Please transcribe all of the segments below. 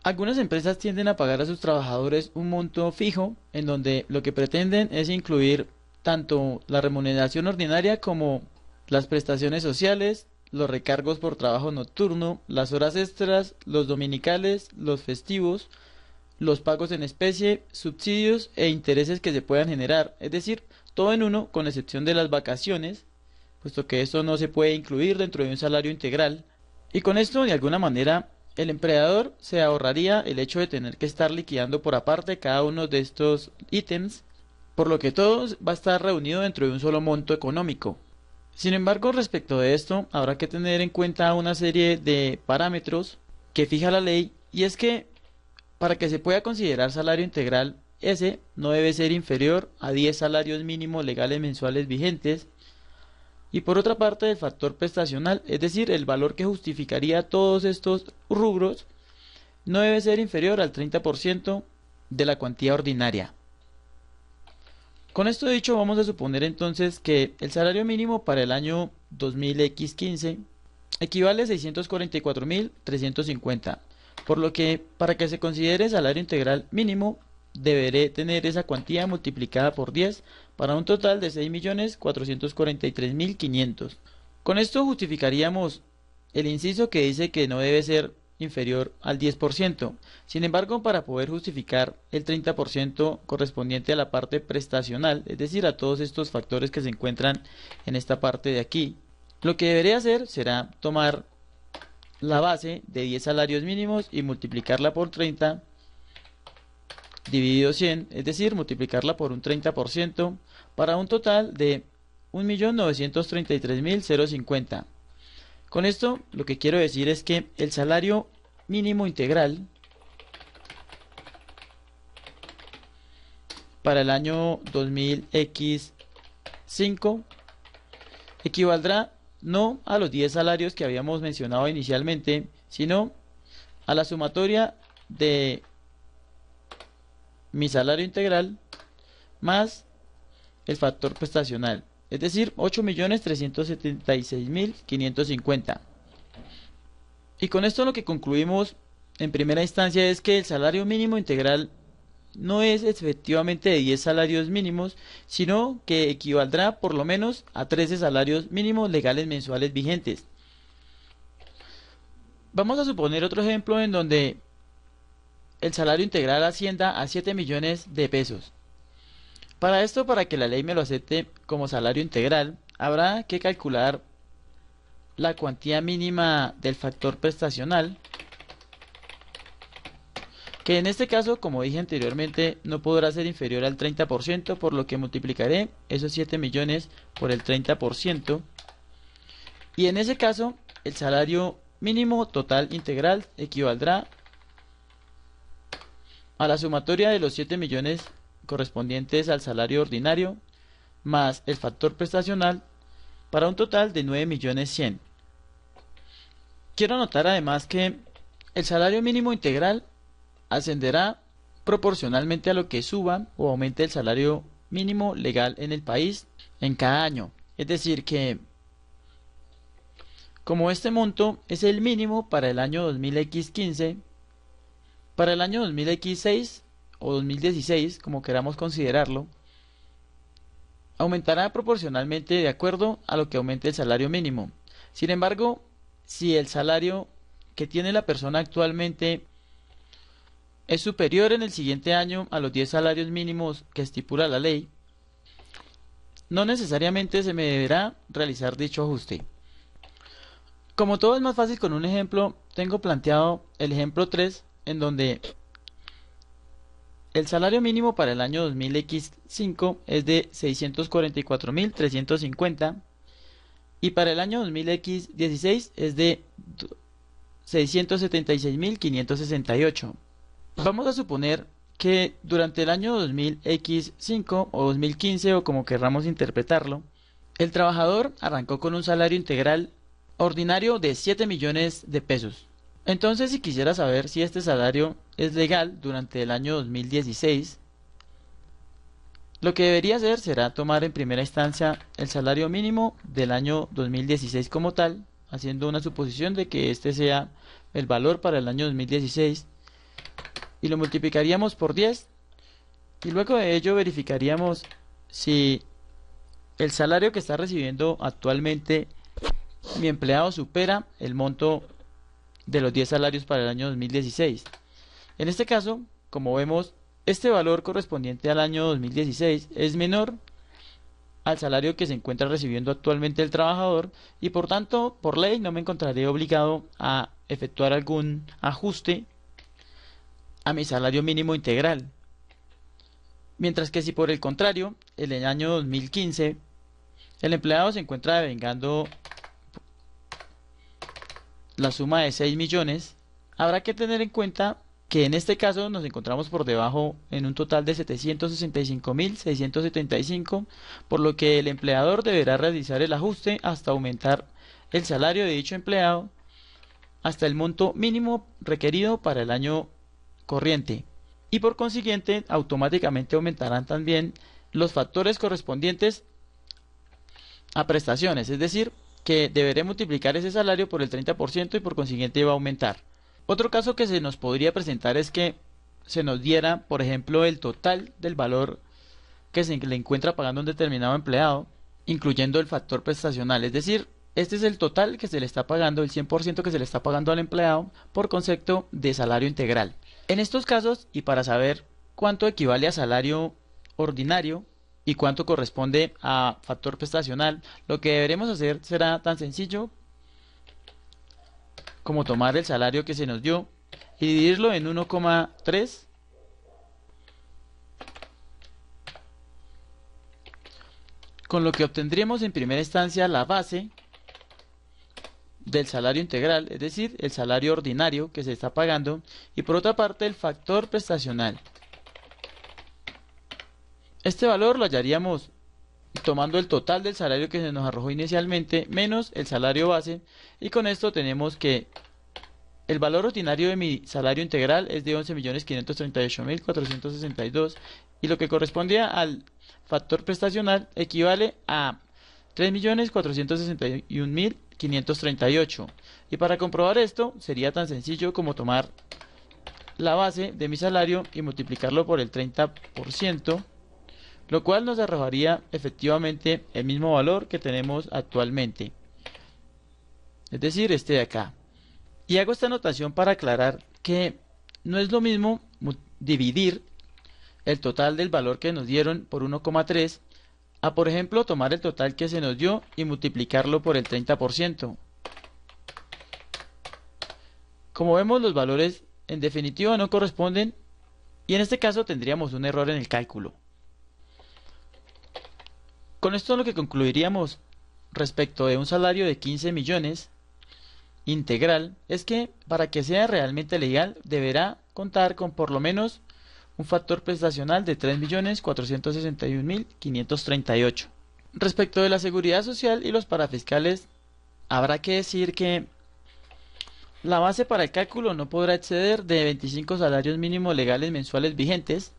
Algunas empresas tienden a pagar a sus trabajadores un monto fijo en donde lo que pretenden es incluir tanto la remuneración ordinaria como las prestaciones sociales, los recargos por trabajo nocturno, las horas extras, los dominicales, los festivos, los pagos en especie, subsidios e intereses que se puedan generar, es decir, todo en uno con excepción de las vacaciones, puesto que esto no se puede incluir dentro de un salario integral. Y con esto, de alguna manera, el empleador se ahorraría el hecho de tener que estar liquidando por aparte cada uno de estos ítems, por lo que todo va a estar reunido dentro de un solo monto económico. Sin embargo, respecto de esto, habrá que tener en cuenta una serie de parámetros que fija la ley, y es que para que se pueda considerar salario integral, ese no debe ser inferior a 10 salarios mínimos legales mensuales vigentes, y por otra parte el factor prestacional, es decir, el valor que justificaría todos estos rubros, no debe ser inferior al 30% de la cuantía ordinaria. Con esto dicho, vamos a suponer entonces que el salario mínimo para el año 2015 equivale a 644.350, por lo que para que se considere salario integral mínimo deberé tener esa cuantía multiplicada por 10 para un total de 6.443.500. Con esto justificaríamos el inciso que dice que no debe ser inferior al 10%. Sin embargo, para poder justificar el 30% correspondiente a la parte prestacional, es decir, a todos estos factores que se encuentran en esta parte de aquí, lo que debería hacer será tomar la base de 10 salarios mínimos y multiplicarla por 30 dividido 100, es decir, multiplicarla por un 30% para un total de 1.933.050. Con esto lo que quiero decir es que el salario mínimo integral para el año 2005 equivaldrá no a los 10 salarios que habíamos mencionado inicialmente, sino a la sumatoria de mi salario integral más el factor prestacional, es decir, 8.376.550. Y con esto lo que concluimos en primera instancia es que el salario mínimo integral no es efectivamente de 10 salarios mínimos, sino que equivaldrá por lo menos a 13 salarios mínimos legales mensuales vigentes. Vamos a suponer otro ejemplo en donde el salario integral ascienda a 7 millones de pesos. Para esto, para que la ley me lo acepte como salario integral, habrá que calcular la cuantía mínima del factor prestacional, que en este caso, como dije anteriormente, no podrá ser inferior al 30%, por lo que multiplicaré esos 7 millones por el 30%, y en ese caso, el salario mínimo total integral equivaldrá a la sumatoria de los 7 millones correspondientes al salario ordinario más el factor prestacional para un total de 9.100.000. Quiero anotar además que el salario mínimo integral ascenderá proporcionalmente a lo que suba o aumente el salario mínimo legal en el país en cada año. Es decir que como este monto es el mínimo para el año 2015, para el año 2016 o 2016, como queramos considerarlo, aumentará proporcionalmente de acuerdo a lo que aumente el salario mínimo. Sin embargo, si el salario que tiene la persona actualmente es superior en el siguiente año a los 10 salarios mínimos que estipula la ley, no necesariamente se me deberá realizar dicho ajuste. Como todo es más fácil con un ejemplo, tengo planteado el ejemplo 3, en donde el salario mínimo para el año 2005 es de 644.350 y para el año 2016 es de 676.568. Vamos a suponer que durante el año 2005 o 2015 o como querramos interpretarlo, el trabajador arrancó con un salario integral ordinario de 7 millones de pesos. Entonces, si quisiera saber si este salario es legal durante el año 2016, lo que debería hacer será tomar en primera instancia el salario mínimo del año 2016 como tal, haciendo una suposición de que este sea el valor para el año 2016, y lo multiplicaríamos por 10 y luego de ello verificaríamos si el salario que está recibiendo actualmente mi empleado supera el monto de los 10 salarios para el año 2016. En este caso, como vemos, este valor correspondiente al año 2016 es menor al salario que se encuentra recibiendo actualmente el trabajador y por tanto, por ley, no me encontraré obligado a efectuar algún ajuste a mi salario mínimo integral. Mientras que si por el contrario, en el año 2015, el empleado se encuentra devengando la suma de 6 millones, habrá que tener en cuenta que en este caso nos encontramos por debajo en un total de 765.675, por lo que el empleador deberá realizar el ajuste hasta aumentar el salario de dicho empleado hasta el monto mínimo requerido para el año corriente. Y por consiguiente, automáticamente aumentarán también los factores correspondientes a prestaciones, es decir, que deberé multiplicar ese salario por el 30% y por consiguiente va a aumentar. Otro caso que se nos podría presentar es que se nos diera, por ejemplo, el total del valor que se le encuentra pagando un determinado empleado, incluyendo el factor prestacional, es decir, este es el total que se le está pagando, el 100% que se le está pagando al empleado por concepto de salario integral. En estos casos, y para saber cuánto equivale a salario ordinario y cuánto corresponde a factor prestacional, lo que deberemos hacer será tan sencillo como tomar el salario que se nos dio y dividirlo en 1,3, con lo que obtendríamos en primera instancia la base del salario integral, es decir, el salario ordinario que se está pagando, y por otra parte el factor prestacional. Este valor lo hallaríamos tomando el total del salario que se nos arrojó inicialmente menos el salario base, y con esto tenemos que el valor ordinario de mi salario integral es de 11.538.462 y lo que corresponde al factor prestacional equivale a 3.461.538. Y para comprobar esto sería tan sencillo como tomar la base de mi salario y multiplicarlo por el 30%, lo cual nos arrojaría efectivamente el mismo valor que tenemos actualmente, es decir, este de acá. Y hago esta anotación para aclarar que no es lo mismo dividir el total del valor que nos dieron por 1,3 a, por ejemplo, tomar el total que se nos dio y multiplicarlo por el 30%. Como vemos, los valores en definitiva no corresponden y en este caso tendríamos un error en el cálculo. Con esto lo que concluiríamos respecto de un salario de 15 millones integral es que para que sea realmente legal deberá contar con por lo menos un factor prestacional de 3.461.538. Respecto de la seguridad social y los parafiscales, habrá que decir que la base para el cálculo no podrá exceder de 25 salarios mínimos legales mensuales vigentes,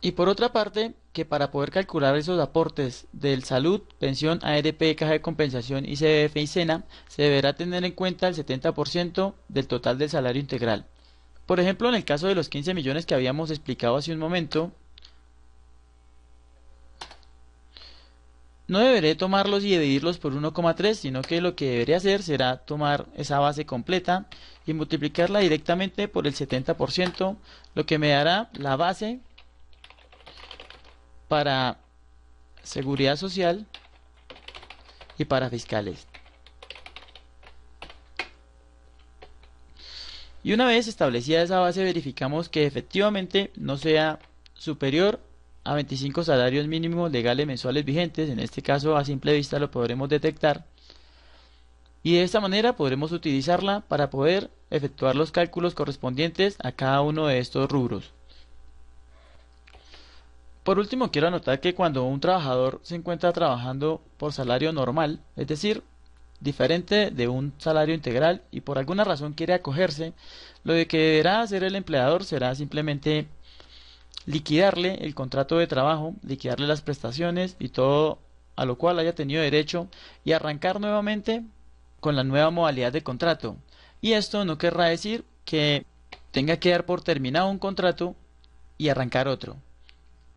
y por otra parte, que para poder calcular esos aportes del salud, pensión, ARP, caja de compensación, ICBF y SENA, se deberá tener en cuenta el 70% del total del salario integral. Por ejemplo, en el caso de los 15 millones que habíamos explicado hace un momento, no deberé tomarlos y dividirlos por 1,3, sino que lo que deberé hacer será tomar esa base completa y multiplicarla directamente por el 70%, lo que me dará la base para seguridad social y para fiscales. Y una vez establecida esa base, verificamos que efectivamente no sea superior a 25 salarios mínimos legales mensuales vigentes. En este caso, a simple vista lo podremos detectar. Y de esta manera podremos utilizarla para poder efectuar los cálculos correspondientes a cada uno de estos rubros. Por último, quiero anotar que cuando un trabajador se encuentra trabajando por salario normal, es decir, diferente de un salario integral, y por alguna razón quiere acogerse, lo que deberá hacer el empleador será simplemente liquidarle el contrato de trabajo, liquidarle las prestaciones y todo a lo cual haya tenido derecho y arrancar nuevamente con la nueva modalidad de contrato. Y esto no querrá decir que tenga que dar por terminado un contrato y arrancar otro.